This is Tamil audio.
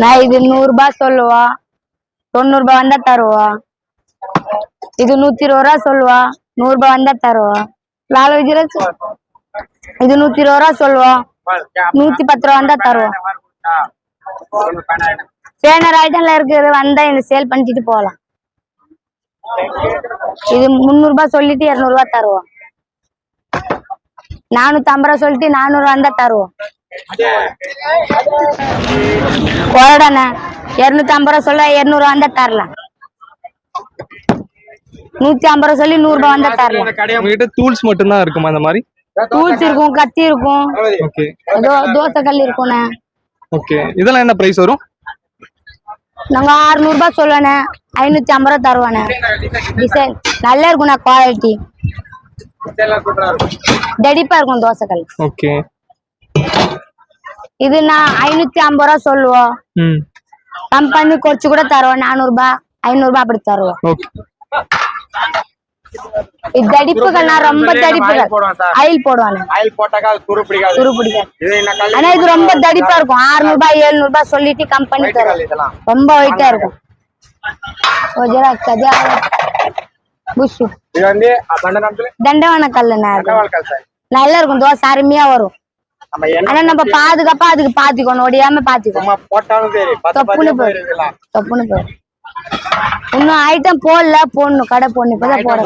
நான் இது 100 ரூபாய் சொல்லுவா, 90 ரூபாய் வந்தா தருவா. இது 120 ரூபா சொல்லுவா, 100 ரூபாய் வந்தா தருவா. இது 120 ரூபா சொல்லுவா, 110 ரூபா வந்தா தருவா. சேனர் ஐட்டம்ல இருக்குது, வந்தா இந்த சேல் பண்ணிட்டு போகலாம். இது 300 ரூபாய் சொல்லிட்டு 200 ரூபாய் தருவோம். 450 ரூபாய் சொல்லிட்டு 400 வந்தா தருவோம். கொரடனை 250 ரூபாய் சொல்ல 200 வந்தா தரலாம். 150 ரூபாய் சொல்லி 100 ரூபாய் வந்தா தரலாம். உங்ககிட்ட டூல்ஸ் மட்டும் தான் இருக்குமா? அந்த மாதிரி டூல்ஸ் இருக்கும், கத்தி இருக்கும், தோசை கல் இருக்கும்ண்ணே. ஓகே, இதெல்லாம் என்ன பிரைஸ் வரும்? நாங்க 600 ரூபாய் சொல்லுவேண்ணே, 550 ரூபாய் தருவானே. டிசைன் நல்லா இருக்கும்ண்ணா, குவாலிட்டி டெடிப்பா இருக்கும் தோசை கல். ஓகே, இது நான் 550 ரூபாய் சொல்லுவோம், கம்பெனி குறைச்சு கூட தருவோம். 400 ரூபாய் 500 ரூபாய் அப்படி தருவோம். இது தடிப்புகள்னா ரொம்ப தடிப்புகள், ஆயில் போடுவானே, ஆனா இது ரொம்ப தடிப்பா இருக்கும். 600 ரூபாய் 700 ரூபாய் சொல்லிட்டு கம்பெனி தரும், ரொம்ப வெயிட்டா இருக்கும். தண்டவான கல்லுண்ணா, நல்லா இருக்கும், தோசை அருமையா வரும். ஆனா நம்ம பாதுகாப்பா அதுக்கு பாத்திக்கணும், ஒடியாம பாத்திக்கணும். தொப்புன்னு போயிடும். இன்னும் ஐட்டம் போடல, போடணும், கடை போடணும், இப்பதான் போட.